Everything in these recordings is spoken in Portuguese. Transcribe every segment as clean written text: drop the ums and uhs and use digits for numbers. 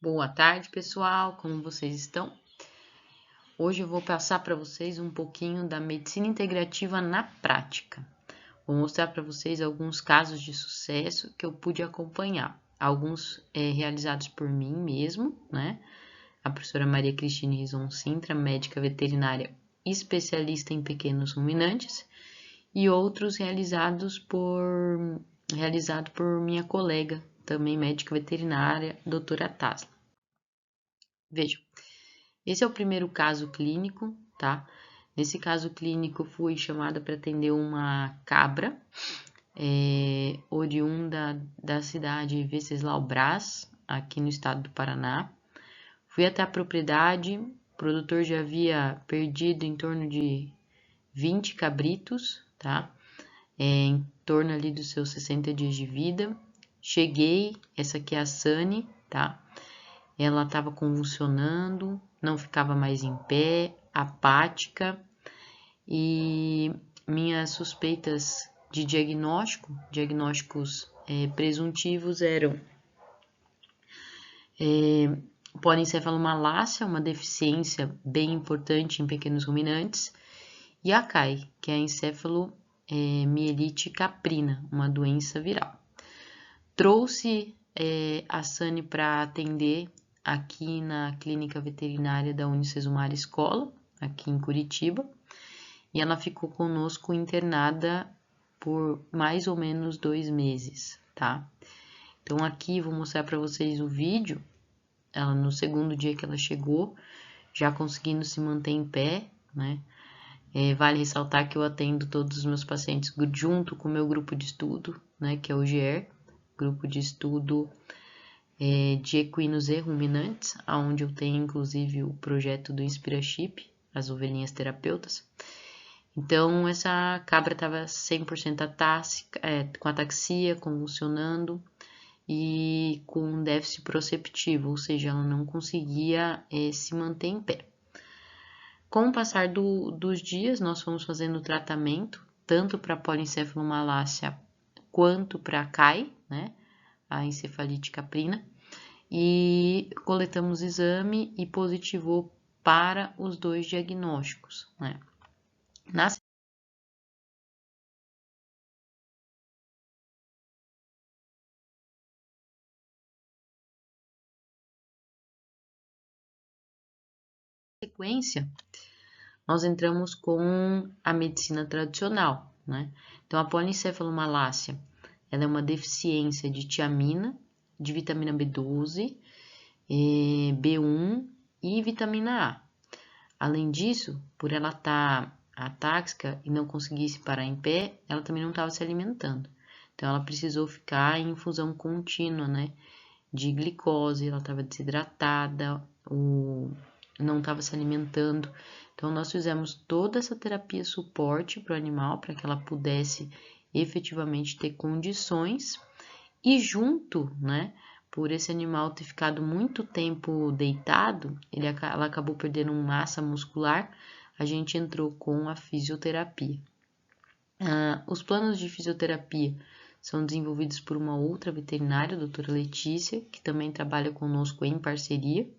Boa tarde, pessoal. Como vocês estão? Hoje eu vou passar para vocês um pouquinho da medicina integrativa na prática. Vou mostrar para vocês alguns casos de sucesso que eu pude acompanhar. Alguns realizados por mim mesmo, né? A professora Maria Cristina Rison Sintra, médica veterinária especialista em pequenos ruminantes, e outros realizados por minha colega, também médica veterinária, doutora Tasla. Vejam, esse é o primeiro caso clínico, tá? Nesse caso clínico, fui chamada para atender uma cabra, oriunda da cidade de Venceslau Braz, aqui no estado do Paraná. Fui até a propriedade, o produtor já havia perdido em torno de 20 cabritos, tá? Em torno ali dos seus 60 dias de vida. Cheguei, essa aqui é a Sunny, tá? Ela estava convulsionando, não ficava mais em pé, apática, e minhas suspeitas de diagnósticos presuntivos eram polencefalomalácia, uma deficiência bem importante em pequenos ruminantes, e a CAI, que é a encefalomielite caprina, uma doença viral. Trouxe a Sunny para atender aqui na clínica veterinária da Unicesumar Escola, aqui em Curitiba, e ela ficou conosco internada por mais ou menos 2 meses, tá? Então aqui vou mostrar para vocês o vídeo, ela no segundo dia que ela chegou, já conseguindo se manter em pé, né? Vale ressaltar que eu atendo todos os meus pacientes junto com o meu grupo de estudo, né? Que é o GER, grupo de estudo de equinos e ruminantes, onde eu tenho inclusive o projeto do InspiraChip, as ovelhinhas terapeutas. Então, essa cabra estava 100% atáxica, com ataxia, convulsionando e com déficit proceptivo, ou seja, ela não conseguia se manter em pé. Com o passar dos dias, nós fomos fazendo o tratamento, tanto para polencefalomalácia quanto para a CAI, né, a encefalite caprina, e coletamos exame e positivou para os 2 diagnósticos, né. Na sequência, nós entramos com a medicina tradicional, né? Então, a polencefalomalácia, ela é uma deficiência de tiamina, de vitamina B12, B1 e vitamina A. Além disso, por ela estar atáxica e não conseguir se parar em pé, ela também não estava se alimentando. Então, ela precisou ficar em infusão contínua, né? De glicose, ela estava desidratada, não estava se alimentando. Então, nós fizemos toda essa terapia suporte para o animal, para que ela pudesse efetivamente ter condições. E junto, né, por esse animal ter ficado muito tempo deitado, ela acabou perdendo massa muscular, a gente entrou com a fisioterapia. Os planos de fisioterapia são desenvolvidos por uma outra veterinária, a doutora Letícia, que também trabalha conosco em parceria.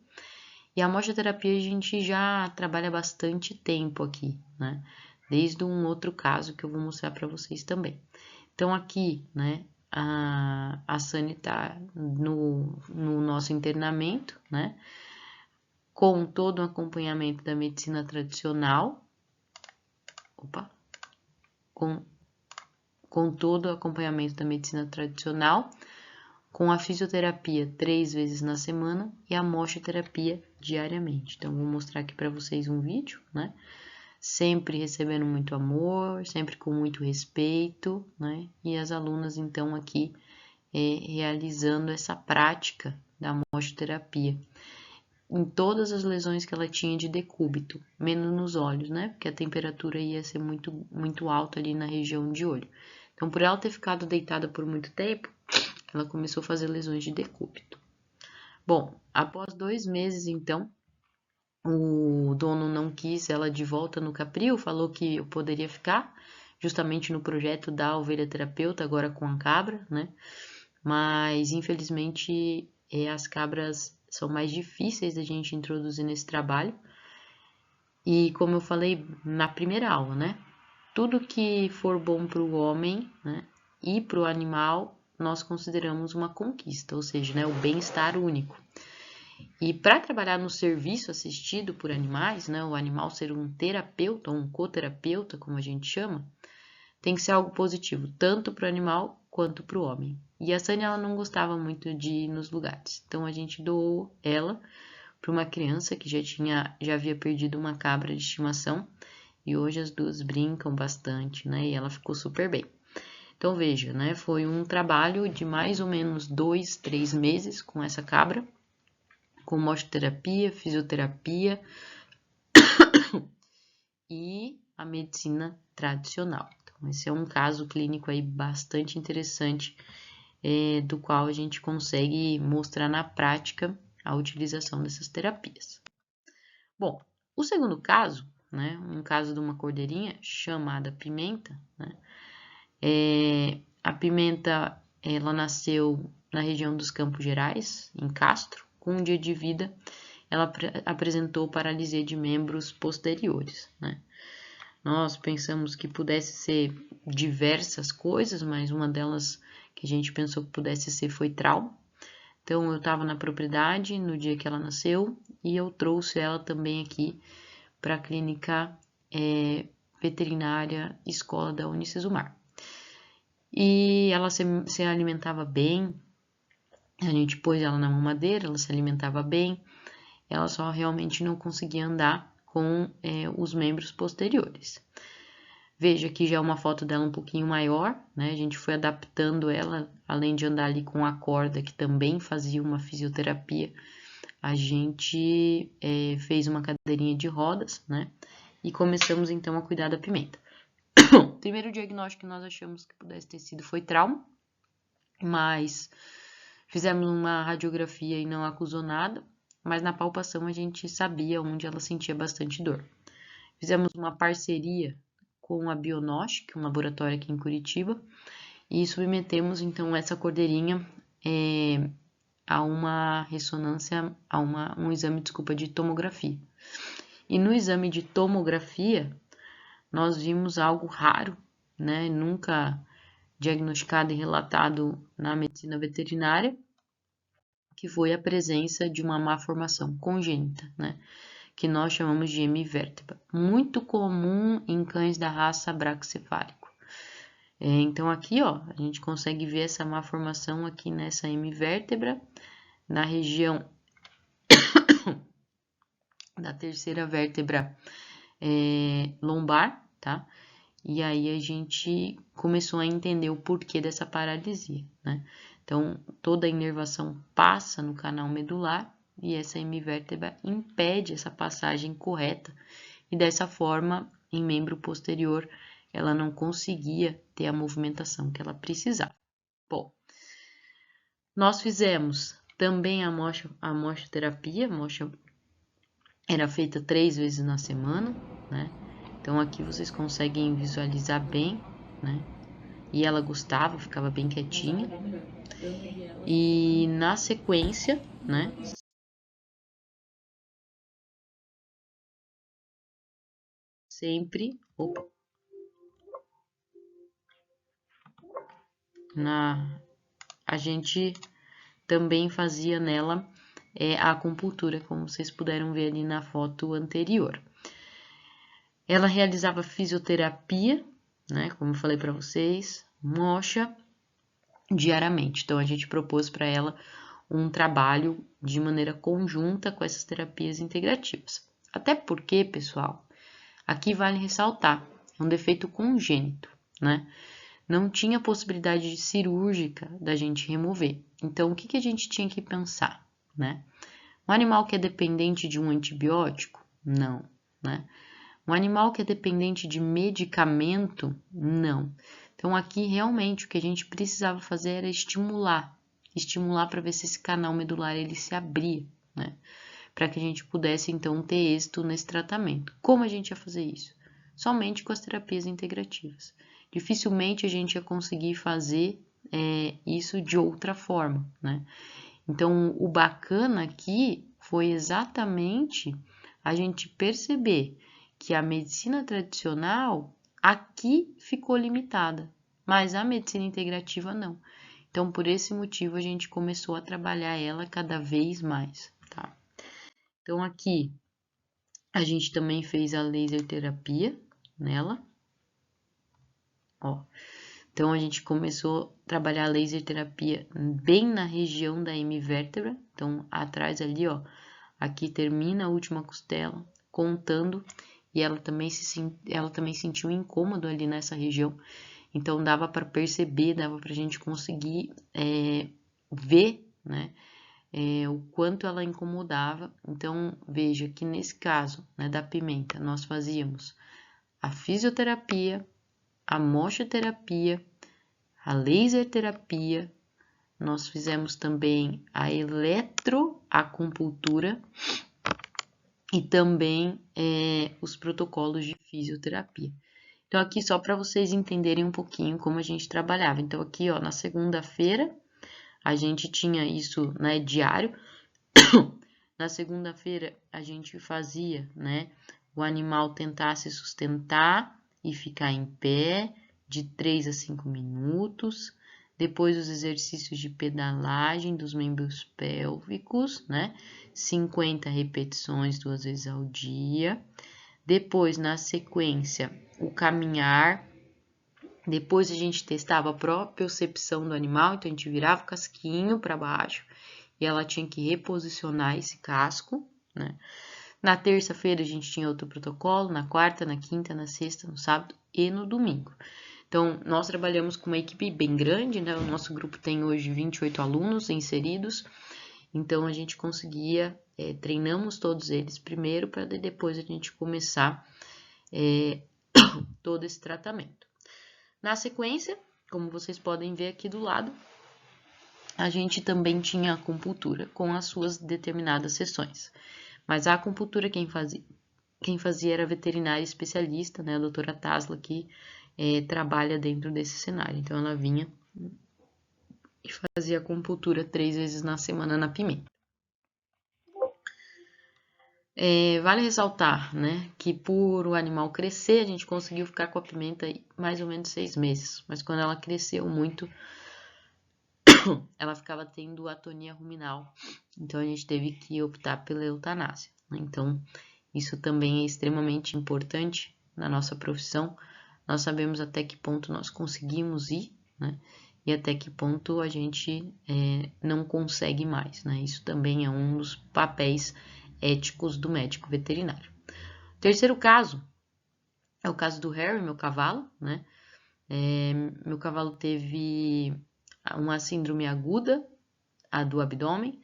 E a mostroterapia a gente já trabalha bastante tempo aqui, né? Desde um outro caso que eu vou mostrar para vocês também. Então aqui, né, a Sunny tá no nosso internamento, né? Com todo o acompanhamento da medicina tradicional. Com todo o acompanhamento da medicina tradicional, com a fisioterapia 3 vezes na semana e a mostroterapia diariamente. Então, vou mostrar aqui para vocês um vídeo, né? Sempre recebendo muito amor, sempre com muito respeito, né? E as alunas, então, aqui realizando essa prática da mostroterapia em todas as lesões que ela tinha de decúbito, menos nos olhos, né? Porque a temperatura ia ser muito, muito alta ali na região de olho. Então, por ela ter ficado deitada por muito tempo, ela começou a fazer lesões de decúbito. Bom, após 2 meses, então, o dono não quis ela de volta no Capril, falou que eu poderia ficar, justamente no projeto da ovelha terapeuta, agora com a cabra, né? Mas, infelizmente, as cabras são mais difíceis da gente introduzir nesse trabalho. E como eu falei na primeira aula, né? Tudo que for bom para o homem, né, e para o animal, nós consideramos uma conquista, ou seja, né, o bem-estar único. E para trabalhar no serviço assistido por animais, né, o animal ser um terapeuta ou um coterapeuta, como a gente chama, tem que ser algo positivo, tanto para o animal quanto para o homem. E a Sânia, ela não gostava muito de ir nos lugares, então a gente doou ela para uma criança que já havia perdido uma cabra de estimação, e hoje as duas brincam bastante, né? E ela ficou super bem. Então veja, né? Foi um trabalho de mais ou menos 2, 3 meses com essa cabra, com mochoterapia, fisioterapia e a medicina tradicional. Então, esse é um caso clínico aí bastante interessante, do qual a gente consegue mostrar na prática a utilização dessas terapias. Bom, o segundo caso, né, um caso de uma cordeirinha chamada Pimenta, né, a Pimenta, ela nasceu na região dos Campos Gerais, em Castro. Com um dia de vida, ela apresentou paralisia de membros posteriores, né. Nós pensamos que pudesse ser diversas coisas, mas uma delas que a gente pensou que pudesse ser foi trauma. Então, eu estava na propriedade no dia que ela nasceu e eu trouxe ela também aqui para a clínica veterinária escola da Unicesumar. E ela se alimentava bem, a gente pôs ela na mamadeira, ela se alimentava bem, ela só realmente não conseguia andar com os membros posteriores. Veja que já é uma foto dela um pouquinho maior, né? A gente foi adaptando ela, além de andar ali com a corda, que também fazia uma fisioterapia, a gente fez uma cadeirinha de rodas, né? E começamos então a cuidar da Pimenta. O primeiro diagnóstico que nós achamos que pudesse ter sido foi trauma, mas fizemos uma radiografia e não acusou nada, mas na palpação a gente sabia onde ela sentia bastante dor. Fizemos uma parceria com a Bionostic, um laboratório aqui em Curitiba, e submetemos então essa cordeirinha a uma ressonância, a um exame, de tomografia. E no exame de tomografia, nós vimos algo raro, né? Nunca diagnosticado e relatado na medicina veterinária, que foi a presença de uma malformação congênita, né? Que nós chamamos de hemivértebra, muito comum em cães da raça braquicefálico. Então aqui, ó, a gente consegue ver essa malformação aqui nessa hemivértebra, na região da terceira vértebra lombar, tá? E aí a gente começou a entender o porquê dessa paralisia, né? Então, toda a inervação passa no canal medular e essa hemivértebra impede essa passagem correta e dessa forma, em membro posterior, ela não conseguia ter a movimentação que ela precisava. Bom, nós fizemos também a mochoterapia, era feita 3 vezes na semana, né? Então aqui vocês conseguem visualizar bem, né? E ela gostava, ficava bem quietinha. E na sequência, né? Sempre, a gente também fazia nela a acupuntura, como vocês puderam ver ali na foto anterior. Ela realizava fisioterapia, né? Como eu falei para vocês, mocha diariamente. Então a gente propôs para ela um trabalho de maneira conjunta com essas terapias integrativas. Até porque, pessoal, aqui vale ressaltar, é um defeito congênito, né? Não tinha possibilidade cirúrgica da gente remover. Então, o que a gente tinha que pensar, né? Um animal que é dependente de um antibiótico? Não, né? Um animal que é dependente de medicamento? Não. Então, aqui, realmente, o que a gente precisava fazer era estimular para ver se esse canal medular ele se abria, né? Para que a gente pudesse, então, ter êxito nesse tratamento. Como a gente ia fazer isso? Somente com as terapias integrativas. Dificilmente a gente ia conseguir fazer isso de outra forma, né? Então, o bacana aqui foi exatamente a gente perceber que a medicina tradicional aqui ficou limitada, mas a medicina integrativa não. Então, por esse motivo, a gente começou a trabalhar ela cada vez mais, tá? Então, aqui a gente também fez a laser terapia nela, ó. Então, a gente começou a trabalhar a laser terapia bem na região da hemivértebra. Então, atrás ali, ó, aqui termina a última costela, contando, e ela também sentiu incômodo ali nessa região. Então, dava para perceber, dava para a gente conseguir ver, né, o quanto ela incomodava. Então, veja que nesse caso, né, da pimenta, nós fazíamos a fisioterapia, a mochoterapia, a laser terapia, nós fizemos também a eletroacupuntura e também os protocolos de fisioterapia. Então, aqui só para vocês entenderem um pouquinho como a gente trabalhava. Então, aqui, ó, na segunda-feira, a gente tinha isso, né, diário. Na segunda-feira, a gente fazia, né, o animal tentar se sustentar e ficar em pé de 3 a 5 minutos. Depois, os exercícios de pedalagem dos membros pélvicos, né, 50 repetições 2 vezes ao dia. Depois, na sequência, o caminhar. Depois, a gente testava a propriocepção do animal, então a gente virava o casquinho para baixo e ela tinha que reposicionar esse casco, né? Na terça-feira a gente tinha outro protocolo, na quarta, na quinta, na sexta, no sábado e no domingo. Então, nós trabalhamos com uma equipe bem grande, né? O nosso grupo tem hoje 28 alunos inseridos, então a gente conseguia, treinamos todos eles primeiro, para depois a gente começar todo esse tratamento. Na sequência, como vocês podem ver aqui do lado, a gente também tinha a acupuntura com as suas determinadas sessões. Mas a acupuntura quem fazia era a veterinária especialista, né, a doutora Tasla, que trabalha dentro desse cenário. Então, ela vinha e fazia acupuntura 3 vezes na semana na pimenta. Vale ressaltar, né, que por o animal crescer, a gente conseguiu ficar com a pimenta mais ou menos 6 meses. Mas quando ela cresceu muito, ela ficava tendo atonia ruminal, então a gente teve que optar pela eutanásia. Então, isso também é extremamente importante na nossa profissão. Nós sabemos até que ponto nós conseguimos ir, né? E até que ponto a gente não consegue mais, né? Isso também é um dos papéis éticos do médico veterinário. O terceiro caso é o caso do Harry, meu cavalo, né? Meu cavalo teve uma síndrome aguda, a do abdômen,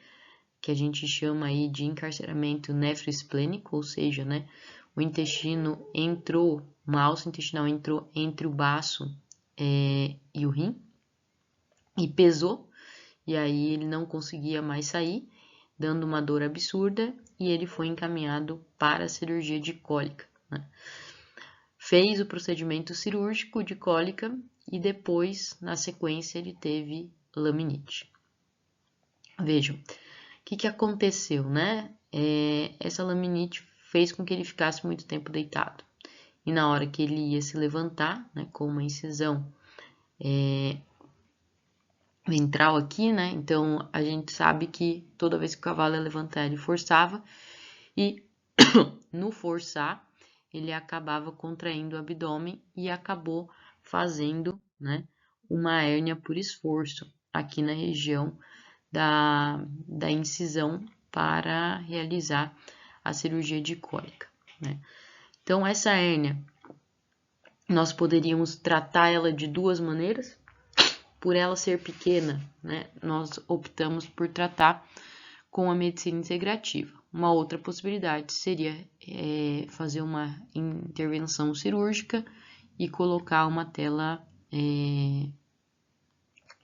que a gente chama aí de encarceramento nefroesplênico, ou seja, né, o intestino entrou, uma alça intestinal entrou entre o baço e o rim e pesou, e aí ele não conseguia mais sair, dando uma dor absurda, e ele foi encaminhado para a cirurgia de cólica, né? Fez o procedimento cirúrgico de cólica e depois, na sequência, ele teve laminite. Vejam, o que aconteceu, né? Essa laminite fez com que ele ficasse muito tempo deitado. E na hora que ele ia se levantar, né, com uma incisão ventral aqui, né? Então, a gente sabe que toda vez que o cavalo ia levantar, ele forçava. E no forçar, ele acabava contraindo o abdômen e acabou fazendo, né, uma hérnia por esforço aqui na região da incisão para realizar a cirurgia de cólica, né? Então, essa hérnia, nós poderíamos tratar ela de duas maneiras. Por ela ser pequena, né, nós optamos por tratar com a medicina integrativa. Uma outra possibilidade seria fazer uma intervenção cirúrgica e colocar uma tela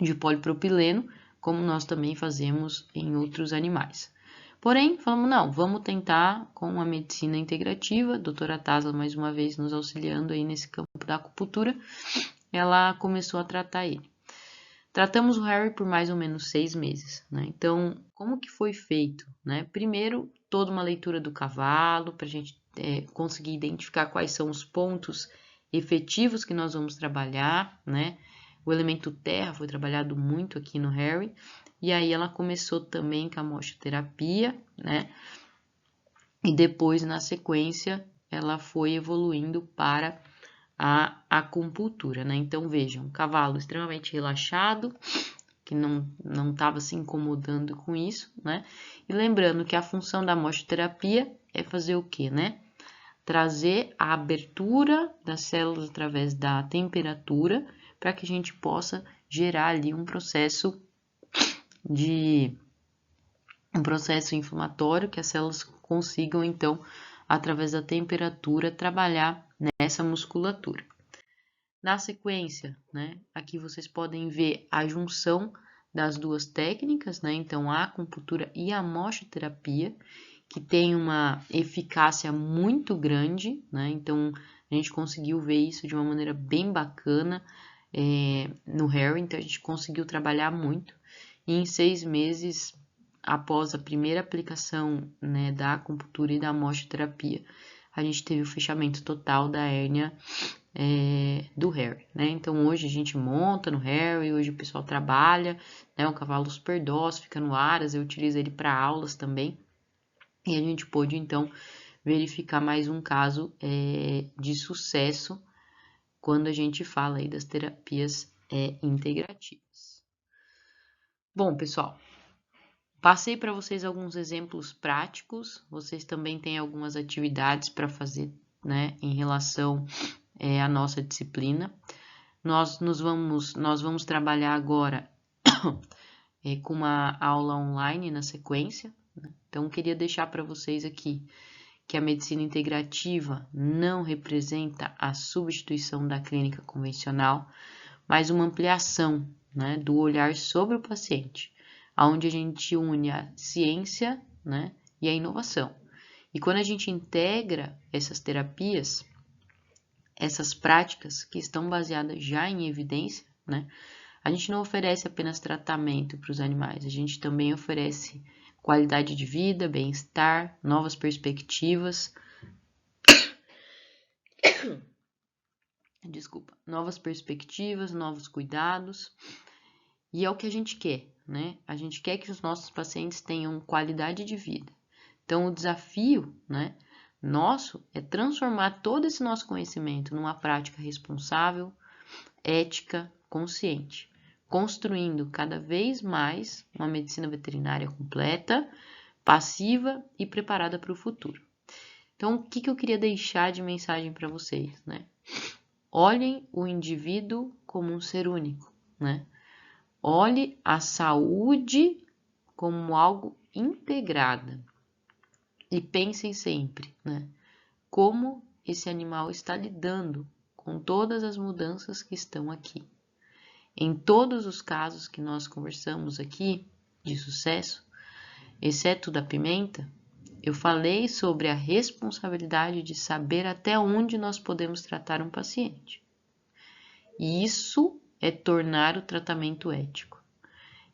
de polipropileno, como nós também fazemos em outros animais. Porém, falamos, não, vamos tentar com a medicina integrativa. A doutora Tasla, mais uma vez, nos auxiliando aí nesse campo da acupuntura, ela começou a tratar ele. Tratamos o Harry por mais ou menos 6 meses, né? Então, como que foi feito, né? Primeiro, toda uma leitura do cavalo, para a gente conseguir identificar quais são os pontos efetivos que nós vamos trabalhar, né? O elemento terra foi trabalhado muito aqui no Harry, e aí ela começou também com a mochoterapia, né? E depois, na sequência, ela foi evoluindo para a acupuntura, né? Então, vejam, um cavalo extremamente relaxado, que não estava se incomodando com isso, né? E lembrando que a função da mochoterapia é fazer o quê, né? Trazer a abertura das células através da temperatura para que a gente possa gerar ali um processo inflamatório, que as células consigam, então, através da temperatura, trabalhar nessa musculatura. Na sequência, né, aqui vocês podem ver a junção das duas técnicas, né, então a acupuntura e a mochoterapia, que tem uma eficácia muito grande, né, então a gente conseguiu ver isso de uma maneira bem bacana no Harry, então a gente conseguiu trabalhar muito, e em 6 meses, após a primeira aplicação, né, da acupuntura e da mochoterapia, a gente teve o fechamento total da hérnia do Harry, né? Então hoje a gente monta no Harry, hoje o pessoal trabalha, né? Um cavalo super dócil, fica no aras, eu utilizo ele para aulas também. E a gente pôde então verificar mais um caso de sucesso quando a gente fala aí das terapias integrativas. Bom, pessoal, passei para vocês alguns exemplos práticos. Vocês também têm algumas atividades para fazer, né, em relação à nossa disciplina. Nós vamos trabalhar agora com uma aula online na sequência. Né? Então, queria deixar para vocês aqui que a medicina integrativa não representa a substituição da clínica convencional, mas uma ampliação, né, do olhar sobre o paciente, onde a gente une a ciência, né, e a inovação. E quando a gente integra essas terapias, essas práticas que estão baseadas já em evidência, né, a gente não oferece apenas tratamento para os animais, a gente também oferece qualidade de vida, bem-estar, novas perspectivas. Novas perspectivas, novos cuidados. E é o que a gente quer, né? A gente quer que os nossos pacientes tenham qualidade de vida. Então, o desafio, né, nosso é transformar todo esse nosso conhecimento numa prática responsável, ética, consciente, construindo cada vez mais uma medicina veterinária completa, passiva e preparada para o futuro. Então, o que eu queria deixar de mensagem para vocês, né? Olhem o indivíduo como um ser único, né? Olhe a saúde como algo integrada e pensem sempre, né? Como esse animal está lidando com todas as mudanças que estão aqui. Em todos os casos que nós conversamos aqui de sucesso, exceto da pimenta, eu falei sobre a responsabilidade de saber até onde nós podemos tratar um paciente. E isso é tornar o tratamento ético.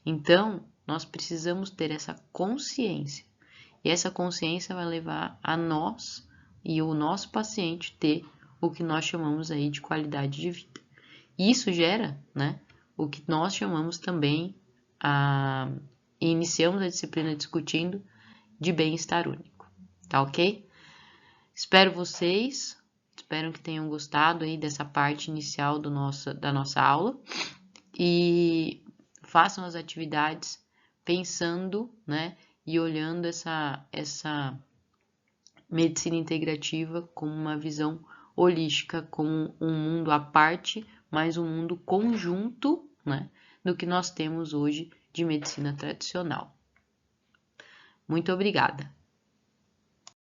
Então, nós precisamos ter essa consciência. E essa consciência vai levar a nós e o nosso paciente ter o que nós chamamos aí de qualidade de vida. E isso gera, né, o que nós chamamos também, iniciamos a disciplina discutindo, de bem-estar único. Tá ok? Espero que tenham gostado aí dessa parte inicial da nossa aula e façam as atividades pensando, né, e olhando essa medicina integrativa como uma visão holística, como um mundo à parte, mas um mundo conjunto, né, do que nós temos hoje de medicina tradicional. Muito obrigada!